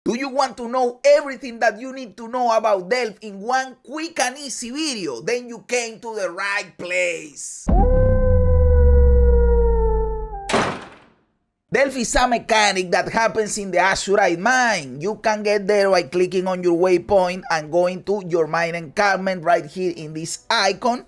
Do you want to know everything that you need to know about Delve in one quick and easy video? Then you came to the right place. Delve is a mechanic that happens in the Azurite mine. You can get there by clicking on your waypoint and going to your mine encampment right here in this icon.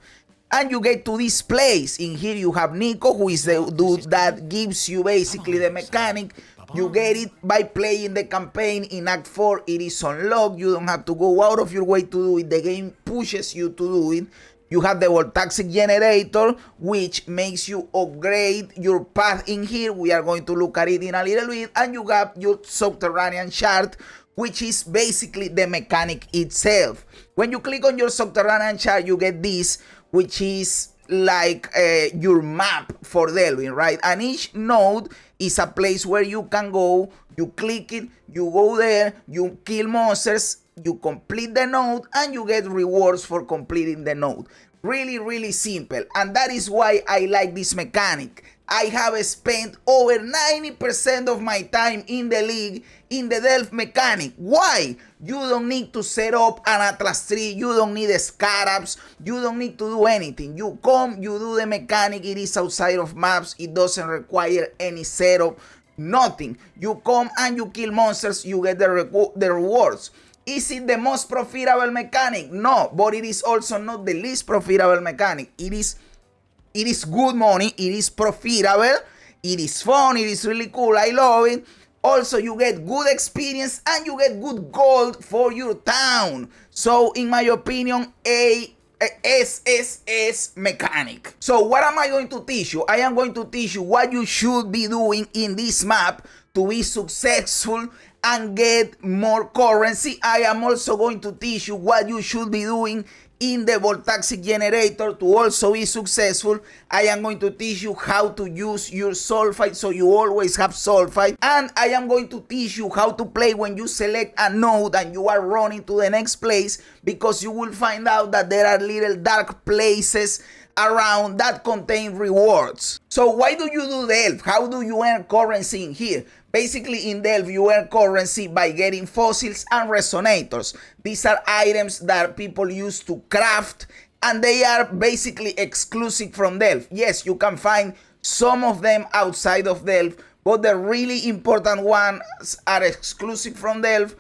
And you get to this place. In here you have Nico, who is the dude that gives you basically the mechanic. You get it by playing the campaign in Act 4. It is unlocked. You don't have to go out of your way to do it. The game pushes you to do it. You have the Voltaxic Generator, which makes you upgrade your path in here. We are going to look at it in a little bit. And you have your Subterranean Shard, which is basically the mechanic itself. When you click on your Subterranean Shard, you get this, which is like your map for delving, right? And each node is a place where you can go. You click it, you go there, you kill monsters, you complete the node, and you get rewards for completing the node. Really simple, and that is why I like this mechanic. I have spent over 90% of my time in the league in the Delve mechanic. Why? You don't need to set up an Atlas tree, you don't need scarabs, you don't need to do anything. You come, you do the mechanic, it is outside of maps, it doesn't require any setup, nothing. You come and you kill monsters, you get the rewards. Is it the most profitable mechanic? No, but it is also not the least profitable mechanic. It is good money, it is profitable, it is fun, it is really cool, I love it. Also, you get good experience and you get good gold for your town. So, in my opinion, a SSS mechanic. So, what am I going to teach you? I am going to teach you what you should be doing in this map to be successful and get more currency. I am also going to teach you what you should be doing in the Voltaxic Generator to also be successful. I am going to teach you how to use your sulphite so you always have sulphite. And I am going to teach you how to play when you select a node and you are running to the next place, because you will find out that there are little dark places around that contain rewards. So why do you do Delve? How do you earn currency in here? Basically, in Delve, you earn currency by getting fossils and resonators. These are items that people use to craft, and they are basically exclusive from Delve. Yes, you can find some of them outside of Delve, but the really important ones are exclusive from Delve,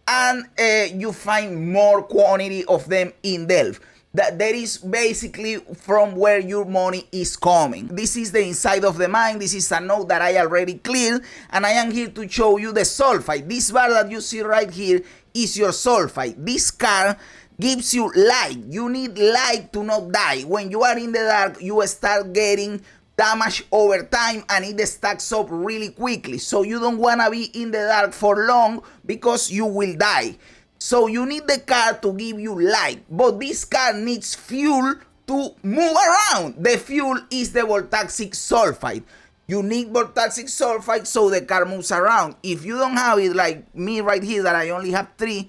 and you find more quantity of them in Delve. That is basically from where your money is coming. This is the inside of the mine. This is a node that I already cleared, and I am here to show you the sulphite. This bar that you see right here is your sulphite. This car gives you light. You need light to not die. When you are in the dark, you start getting damage over time, and it stacks up really quickly. So you don't want to be in the dark for long, because you will die. So you need the car to give you light, but this car needs fuel to move around. The fuel is the Voltaxic Sulphite. You need Voltaxic Sulphite so the car moves around. If you don't have it, like me right here that I only have 3,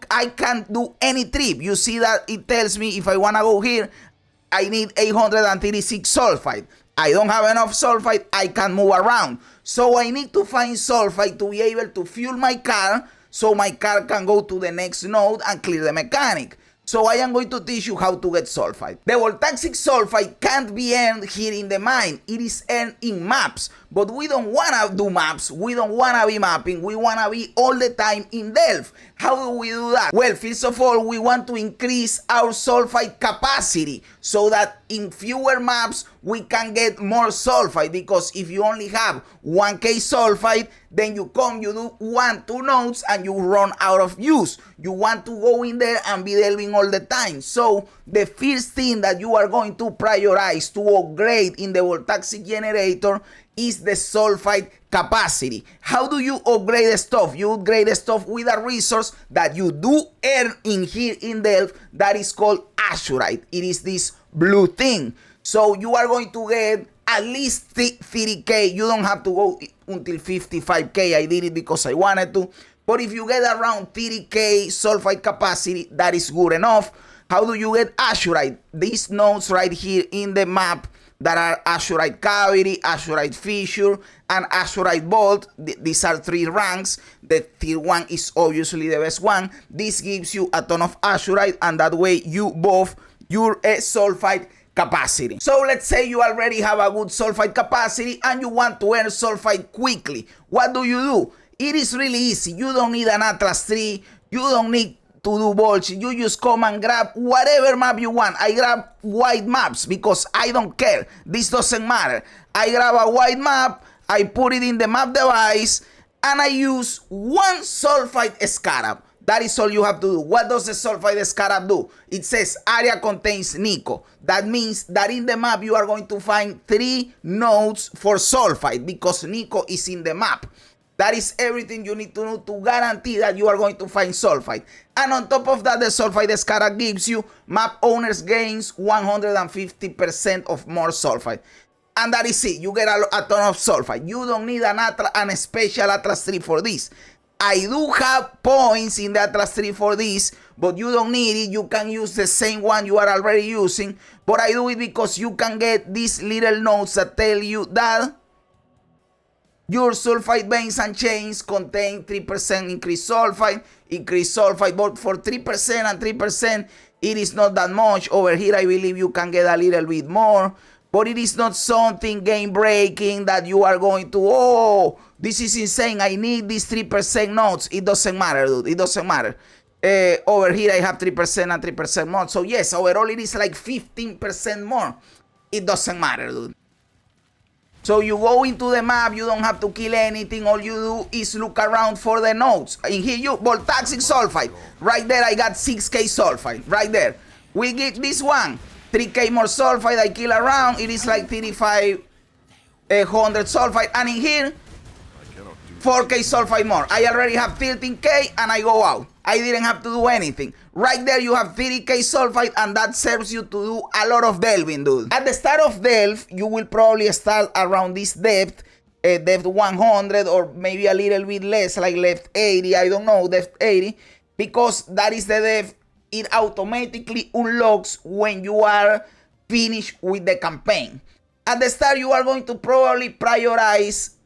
I can't do any trip. You see that it tells me if I want to go here, I need 836 sulphite. I don't have enough sulphite, I can't move around. So I need to find sulphite to be able to fuel my car, so my car can go to the next node and clear the mechanic. So I am going to teach you how to get sulphite. The Voltaxic Sulphite can't be earned here in the mine. It is earned in maps. But we don't want to do maps. We don't want to be mapping. We want to be all the time in Delve. How do we do that? Well, first of all, we want to increase our sulphite capacity so that in fewer maps we can get more sulphite. Because if you only have 1k sulphite, then you come, you do 1-2 nodes and you run out of use. You want to go in there and be delving all the time. So the first thing that you are going to prioritize to upgrade in the Voltaxic Generator is the sulphite capacity. How do you upgrade the stuff? You upgrade the stuff with a resource that you do earn in here in Delve that is called Azurite. It is this blue thing. So you are going to get at least 30k. You don't have to go until 55k. I did it because I wanted to. But if you get around 30k sulphite capacity, that is good enough. How do you get Azurite? These nodes right here in the map, that are Azurite Cavity, Azurite Fissure, and Azurite Vault. These are 3 ranks. The tier 1 is obviously the best one. This gives you a ton of Azurite, and that way you buff your sulfite capacity. So let's say you already have a good sulfite capacity and you want to earn sulfite quickly. What do? It is really easy. You don't need an Atlas 3. You don't need to do bullshit. You just come and grab whatever map you want. I grab white maps because I don't care. This doesn't matter. I grab a white map, I put it in the map device, and I use 1 sulfite scarab. That is all you have to do. What does the sulfite scarab do? It says area contains Nico. That means that in the map you are going to find 3 nodes for sulfite because Nico is in the map. That is everything you need to know to guarantee that you are going to find sulfite. And on top of that, the sulfite scarab gives you map owners gains 150% of more sulfite. And that is it. You get a ton of sulfite. You don't need a special Atlas 3 for this. I do have points in the Atlas 3 for this, but you don't need it. You can use the same one you are already using. But I do it because you can get these little notes that tell you that your sulfite veins and chains contain 3% increased sulfite, but for 3% and 3%, it is not that much. Over here, I believe you can get a little bit more, but it is not something game-breaking that you are going to, oh, this is insane, I need these 3% nodes. It doesn't matter, dude, it doesn't matter. Over here, I have 3% and 3% more, so yes, overall, it is like 15% more. It doesn't matter, dude. So you go into the map, you don't have to kill anything. All you do is look around for the nodes. In here, you Voltaxic Sulphite. Right there, I got 6k sulfite. Right there. We get this one. 3k more sulfite. I kill around. It is like 3500 sulfite. And in here, 4k sulfite more. I already have 13k and I go out. I didn't have to do anything. Right there, you have 30k sulfite, and that serves you to do a lot of delving, dude. At the start of delve, you will probably start around this depth, depth 100, or maybe a little bit less, like depth 80, I don't know, depth 80, because that is the depth it automatically unlocks when you are finished with the campaign. At the start, you are going to probably prioritize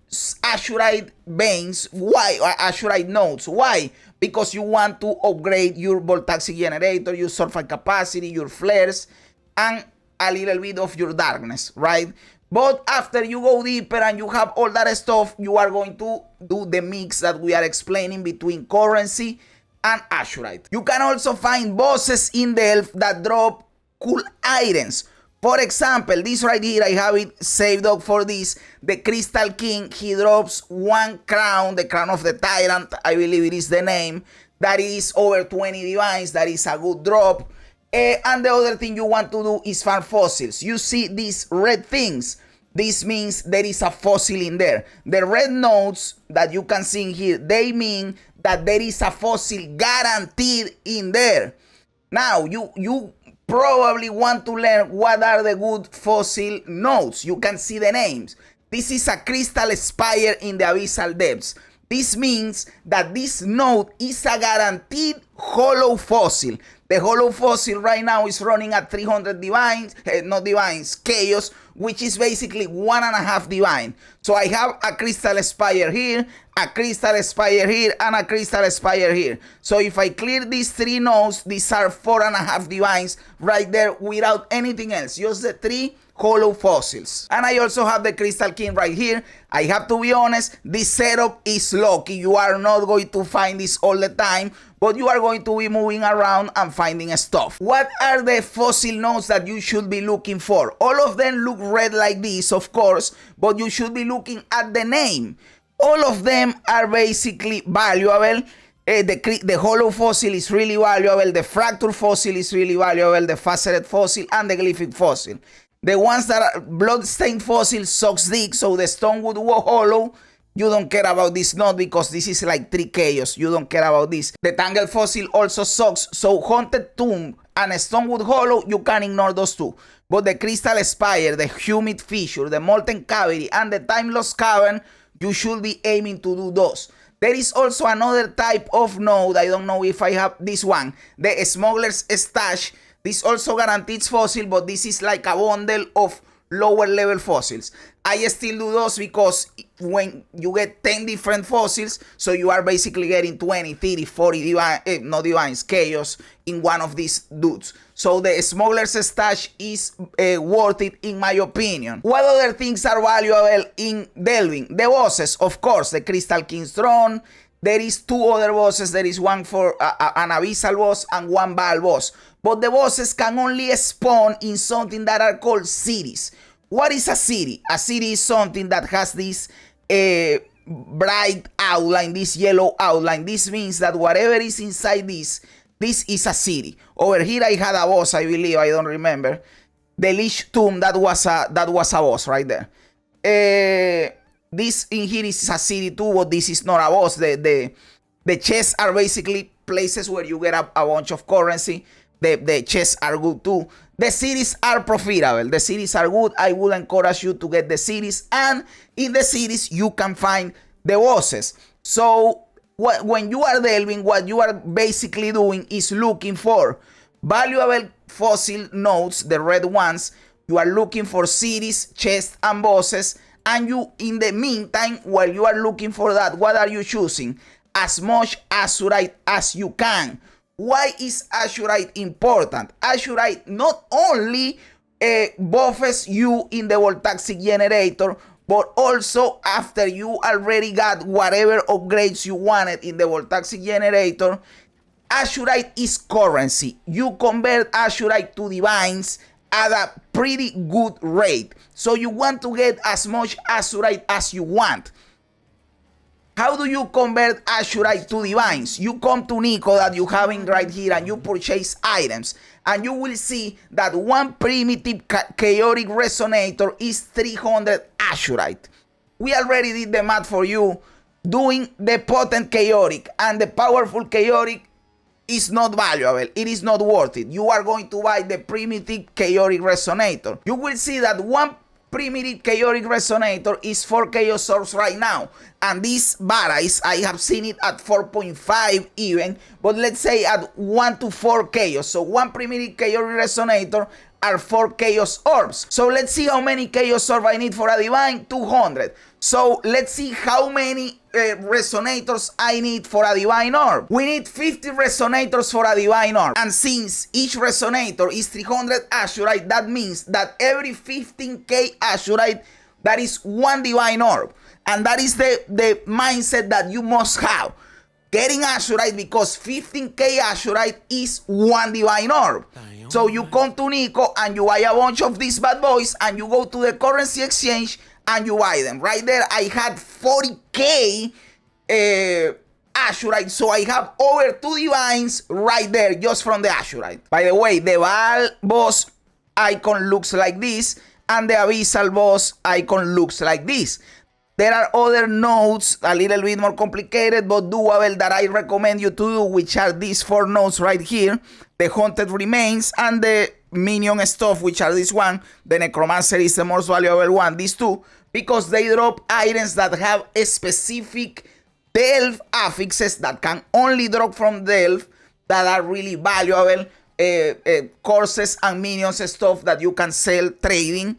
Azurite veins. Why? Or Azurite nodes. Why? Because you want to upgrade your Voltaxic Generator, your sulfite capacity, your flares, and a little bit of your darkness, right? But after you go deeper and you have all that stuff, you are going to do the mix that we are explaining between currency and Azurite. You can also find bosses in Delve that drop cool items. For example, this right here, I have it saved up for this. The Crystal King, he drops 1 crown, the crown of the Tyrant, I believe it is the name. That is over 20 divines, that is a good drop. And the other thing you want to do is farm fossils. You see these red things. This means there is a fossil in there. The red nodes that you can see here, they mean that there is a fossil guaranteed in there. Now, you probably want to learn what are the good fossil nodes. You can see the names. This is a crystal spire in the abyssal depths. This means that this node is a guaranteed hollow fossil. The hollow fossil right now is running at 300 divines, not divines, chaos, which is basically 1.5 divine. So I have a crystal spire here, a crystal spire here, and a crystal spire here. So if I clear these 3 nodes, these are 4.5 divines right there without anything else, just the 3 hollow fossils. And I also have the Crystal King right here. I have to be honest, this setup is lucky. You are not going to find this all the time, but you are going to be moving around and finding stuff. What are the fossil nodes that you should be looking for? All of them look red like this, of course, but you should be looking at the name. All of them are basically valuable. The hollow fossil is really valuable. The fracture fossil is really valuable. The faceted fossil and the glyphic fossil. The ones that are bloodstained fossil sucks dick, so the stonewood hollow, you don't care about this node because this is like 3 chaos. You don't care about this. The tangled fossil also sucks, so haunted tomb and stonewood hollow, you can ignore those two. But the crystal spire, the humid fissure, the molten cavity, and the timeless cavern, you should be aiming to do those. There is also another type of node. I don't know if I have this one, the smuggler's stash. This also guarantees fossil, but this is like a bundle of lower level fossils. I still do those because when you get 10 different fossils, so you are basically getting 20, 30, 40 divine, not divines, chaos in one of these dudes. So the smuggler's stash is worth it in my opinion. What other things are valuable in delving? The bosses, of course, the Crystal King's Throne. There is 2 other bosses. There is one for an Abyssal boss and one Baal boss. But the bosses can only spawn in something that are called cities. What is a city? A city is something that has this bright outline, this yellow outline. This means that whatever is inside this is a city. Over here I had a boss, I believe, I don't remember. The Lich Tomb, that was a boss right there. This in here is a city too, but this is not a boss. The chests are basically places where you get a bunch of currency. The chests are good too. The cities are profitable. The cities are good. I would encourage you to get the cities, and in the cities you can find the bosses. So when you are delving, what you are basically doing is looking for valuable fossil nodes, the red ones. You are looking for cities, chests, and bosses. And you, in the meantime, while you are looking for that, what are you choosing? As much Azurite as you can. Why is Azurite important? Azurite not only buffs you in the Voltaxic Generator, but also after you already got whatever upgrades you wanted in the Voltaxic Generator, Azurite is currency. You convert Azurite to divines at a pretty good rate. So you want to get as much Azurite as you want. How do you convert Azurite to divines? You come to Nico that you having right here and you purchase items. And you will see that one primitive chaotic resonator is 300 Azurite. We already did the math for you. Doing the potent chaotic and the powerful chaotic is not valuable. It is not worth it. You are going to buy the primitive chaotic resonator. You will see that one primitive chaotic resonator is 4 chaos orbs right now, and this varies. I have seen it at 4.5 even, but let's say at 1 to 4 chaos. So one primitive chaotic resonator are 4 chaos orbs. So let's see how many chaos orbs I need for a divine. 200. So let's see how many resonators I need for a divine orb. We need 50 resonators for a divine orb, and since each resonator is 300 Azurite, that means that every 15k Azurite, that is one divine orb. And that is the mindset that you must have. Getting Azurite, because 15k Azurite is one divine orb. So you come to Nico and you buy a bunch of these bad boys and you go to the currency exchange and you buy them. Right there I had 40k Azurite, so I have over 2 divines right there just from the Azurite. By the way, the Baal boss icon looks like this, and the Abyssal boss icon looks like this. There are other nodes a little bit more complicated but doable that I recommend you to do, which are these 4 nodes right here: the Haunted Remains and the minion stuff, which are this one. The Necromancer is the most valuable one, these 2, because they drop items that have a specific delve affixes that can only drop from delve, that are really valuable. Courses and minions stuff that you can sell trading.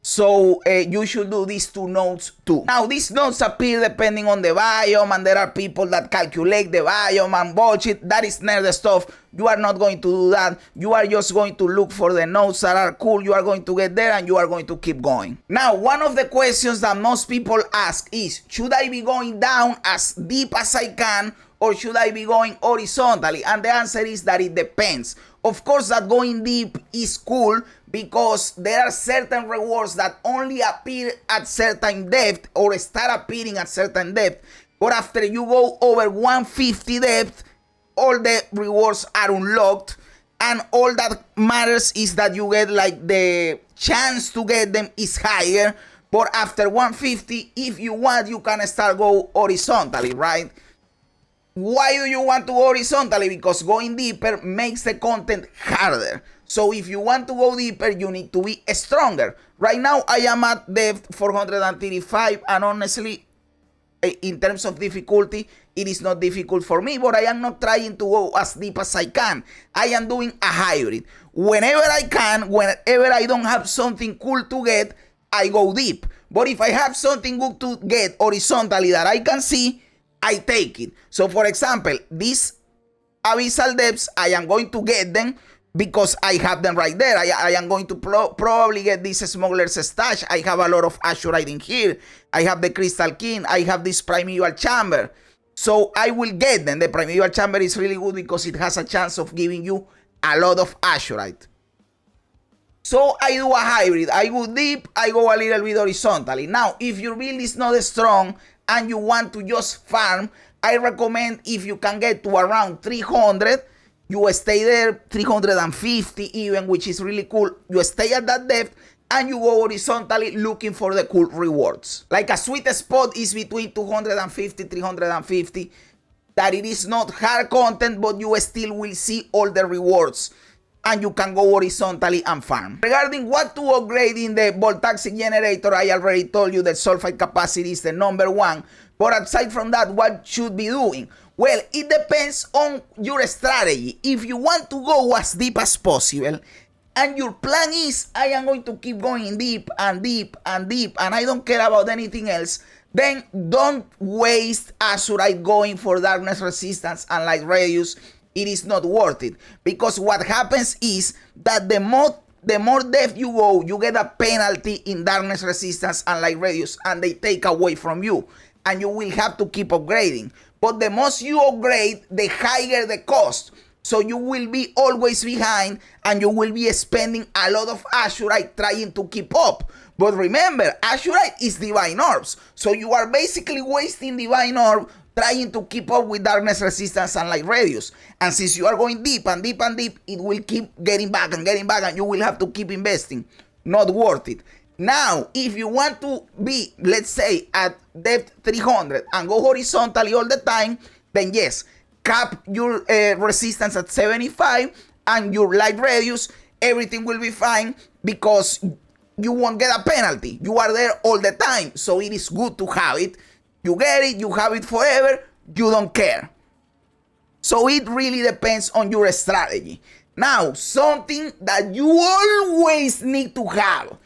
So you should do these 2 nodes too. Now these nodes appear depending on the biome, and there are people that calculate the biome and budget. That is nerd stuff. You are not going to do that. You are just going to look for the nodes that are cool. You are going to get there and you are going to keep going. Now, one of the questions that most people ask is, should I be going down as deep as I can, or should I be going horizontally? And the answer is that it depends. Of course that going deep is cool, because there are certain rewards that only appear at certain depth, or start appearing at certain depth. But after you go over 150 depth, all the rewards are unlocked, and all that matters is that you get, like, the chance to get them is higher. But after 150, if you want, you can start go horizontally, right? Why do you want to go horizontally? Because going deeper makes the content harder. So if you want to go deeper, you need to be stronger. Right now, I am at depth 435, and honestly, in terms of difficulty, it is not difficult for me, but I am not trying to go as deep as I can. I am doing a hybrid. whenever I can, whenever I don't have something cool to get, I go deep. But if I have something good to get horizontally that I can see, I take it. So for example, these abyssal depths, I am going to get them because I have them right there. I am going to probably get this smuggler's stash. I have a lot of Azurite in here. I have the Crystal King. I have this primeval chamber. So I will get them. The primeval chamber is really good because it has a chance of giving you a lot of Azurite. So I do a hybrid. I go deep, I go a little bit horizontally. Now, if your build is not strong and you want to just farm, I recommend if you can get to around 300, you stay there, 350 even, which is really cool. You stay at that depth and you go horizontally looking for the cool rewards. Like a sweet spot is between 250, 350. That it is not hard content, but you still will see all the rewards. And you can go horizontally and farm. Regarding what to upgrade in the Voltaxic Generator, I already told you that sulfite capacity is the #1. But aside from that, what should be doing? Well, it depends on your strategy. If you want to go as deep as possible, and your plan is, I am going to keep going deep and deep and deep, and I don't care about anything else, then don't waste Azurite going for darkness resistance and light radius. It is not worth it, because what happens is that the more depth you go, you get a penalty in darkness resistance and light radius, and they take away from you, and you will have to keep upgrading. But the most you upgrade, the higher the cost. So you will be always behind, and you will be spending a lot of Azurite trying to keep up. But remember, Azurite is divine orbs, so you are basically wasting divine orb trying to keep up with darkness resistance and light radius. And since you are going deep and deep and deep, it will keep getting back, and you will have to keep investing. Not worth it. Now, if you want to be, let's say, at depth 300 and go horizontally all the time, then yes, cap your resistance at 75 and your light radius, everything will be fine because you won't get a penalty. You are there all the time, so it is good to have it. You get it, you have it forever, you don't care. So it really depends on your strategy. Now, something that you always need to have,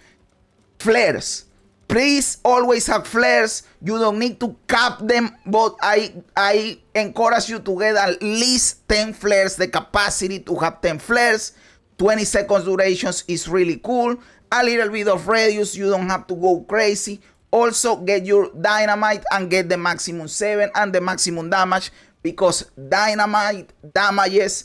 flares. Please always have flares. You don't need to cap them, but I encourage you to get at least 10 flares. The capacity to have 10 flares, 20 seconds durations is really cool. A little bit of radius, you don't have to go crazy. Also, get your dynamite and get the maximum 7 and the maximum damage, because dynamite damages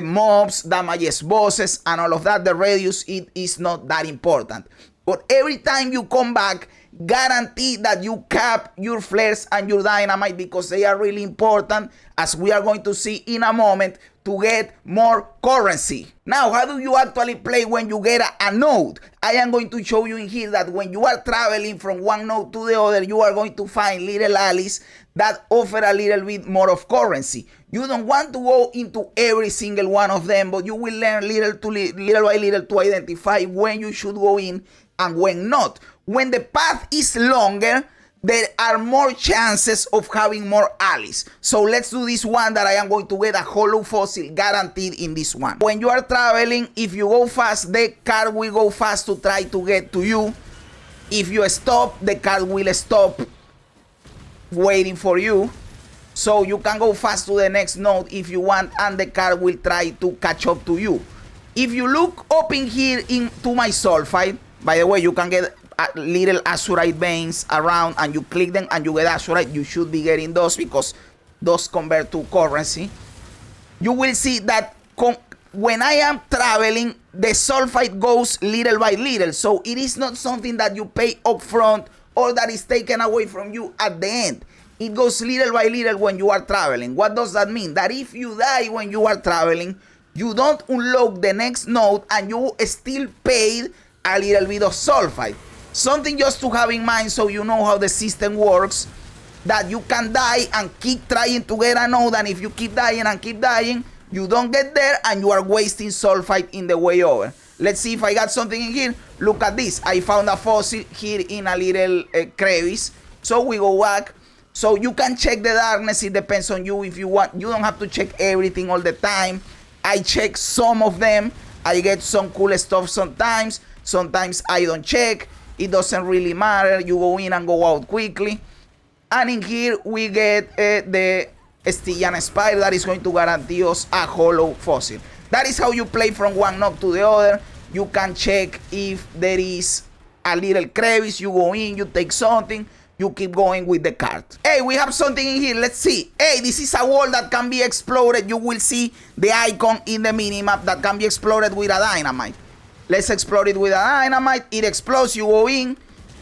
mobs, damages bosses, and all of that. The radius, it is not that important. But every time you come back, guarantee that you cap your flares and your dynamite, because they are really important, as we are going to see in a moment, to get more currency. Now, how do you actually play when you get a node? I am going to show you in here that when you are traveling from one node to the other, you are going to find little alleys that offer a little bit more of currency. You don't want to go into every single one of them, but you will learn little by little to identify when you should go in and when not. When the path is longer, there are more chances of having more allies. So let's do this one that I am going to get a hollow fossil guaranteed in this one. When you are traveling, if you go fast, the card will go fast to try to get to you. If you stop, the card will stop waiting for you. So you can go fast to the next node if you want, and the card will try to catch up to you. If you look up in here into my sulfite, by the way, you can get little Azurite veins around, and you click them and you get Azurite. You should be getting those because those convert to currency. You will see that when I am traveling, the sulfite goes little by little. So it is not something that you pay up front or that is taken away from you at the end. It goes little by little when you are traveling. What does that mean? That if you die when you are traveling, you don't unlock the next node and you still paid a little bit of sulfite. Something just to have in mind so you know how the system works, that you can die and keep trying to get a node, and if you keep dying and keep dying, you don't get there and you are wasting sulfite in the way over. Let's see if I got something in here. Look at this. I found a fossil here in a little crevice. So we go back. So you can check the darkness. It depends on you if you want. You don't have to check everything all the time. I check some of them. I get some cool stuff sometimes. Sometimes I don't check. It doesn't really matter. You go in and go out quickly. And in here we get the Stygian Spire that is going to guarantee us a hollow fossil. That is how you play from one knob to the other. You can check if there is a little crevice. You go in, you take something, you keep going with the card. Hey, we have something in here. Let's see. Hey, this is a wall that can be exploded. You will see the icon in the minimap that can be exploded with a dynamite. Let's explode it with a dynamite. It explodes. You go in.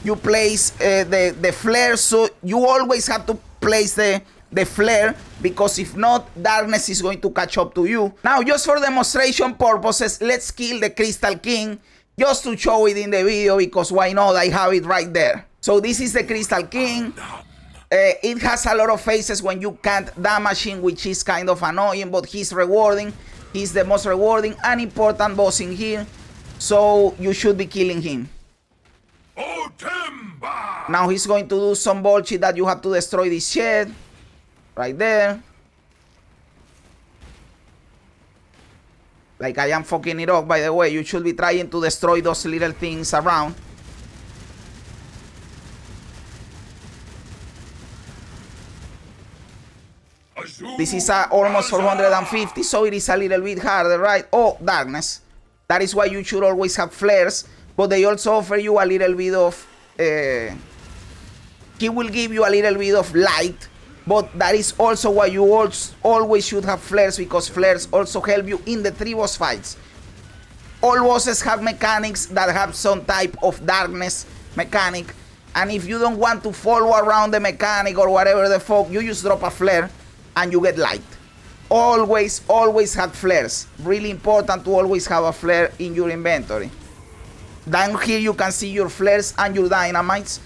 You place the flare. So you always have to place the flare, because if not, darkness is going to catch up to you. Now, just for demonstration purposes, let's kill the Crystal King, just to show it in the video, because why not? I have it right there. So this is the Crystal King. It has a lot of phases when you can't damage him, which is kind of annoying, but he's rewarding. He's the most rewarding and important boss in here, so you should be killing him. Now he's going to do some bullshit that you have to destroy this shed. Right there. Like I am fucking it up, by the way. You should be trying to destroy those little things around. This is almost 450, so it is a little bit harder, right? Oh, darkness. That is why you should always have flares. But they also offer you a little bit of... he will give you a little bit of light. But that is also why you always should have flares, because flares also help you in the 3 boss fights. All bosses have mechanics that have some type of darkness mechanic, and if you don't want to follow around the mechanic or whatever the fuck, you just drop a flare and you get light. Always have flares. Really important to always have a flare in your inventory. Down here you can see your flares and your dynamites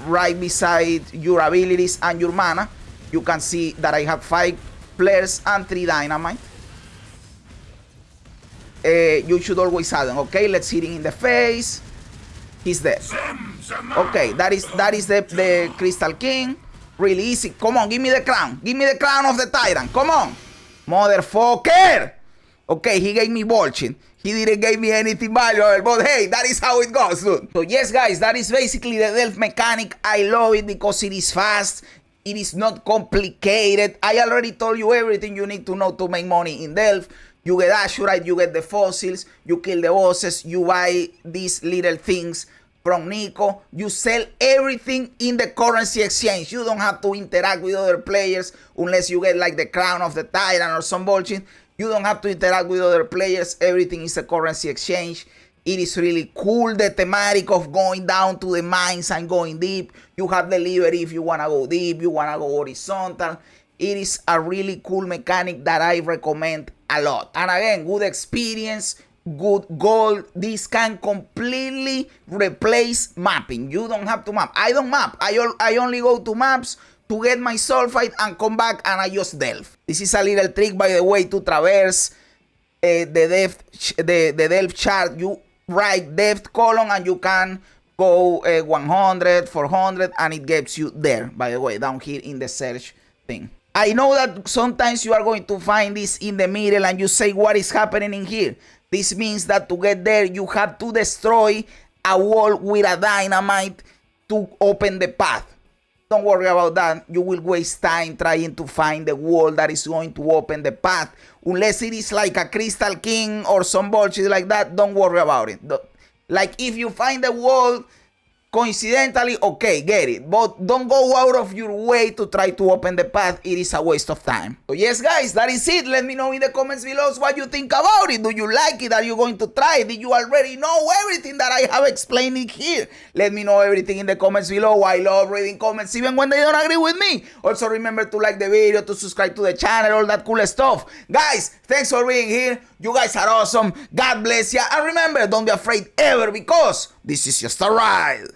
right beside your abilities and your mana. You can see that I have 5 flares and 3 dynamite. You should always have them. Okay, let's hit him in the face. He's dead. Okay, that is the Crystal King. Really easy. Come on, give me the crown. Give me the crown of the Tyrant. Come on. Motherfucker. Okay, he gave me bullshit. He didn't give me anything valuable, but hey, that is how it goes, dude. So yes, guys, that is basically the Delve mechanic. I love it because it is fast. It is not complicated. I already told you everything you need to know to make money in Delve. You get Azurite, you get the fossils, you kill the bosses, you buy these little things from Nico. You sell everything in the currency exchange. You don't have to interact with other players unless you get like the crown of the Tyrant or some bullshit. You don't have to interact with other players. Everything is a currency exchange. It is really cool, the thematic of going down to the mines and going deep. You have delivery if you want to go deep, you want to go horizontal. It is a really cool mechanic that I recommend a lot. And again, good experience, good gold. This can completely replace mapping. You don't have to map. I don't map. I only go to maps to get my sulfite and come back and I just delve. This is a little trick, by the way, to traverse the delve chart. You write depth column and you can go 100, 400, and it gets you there, by the way, down here in the search thing. I know that sometimes you are going to find this in the middle and you say, what is happening in here? This means that to get there, you have to destroy a wall with a dynamite to open the path. Don't worry about that. You will waste time trying to find the wall that is going to open the path. Unless it is like a Crystal King or some bullshit like that, don't worry about it. Like if you find the wall coincidentally, okay, get it. But don't go out of your way to try to open the path. It is a waste of time. So yes, guys, that is it. Let me know in the comments below what you think about it. Do you like it? Are you going to try it? Did you already know everything that I have explained in here? Let me know everything in the comments below. I love reading comments even when they don't agree with me. Also, remember to like the video, to subscribe to the channel, all that cool stuff. Guys, thanks for being here. You guys are awesome. God bless you. And remember, don't be afraid ever, because this is just a ride.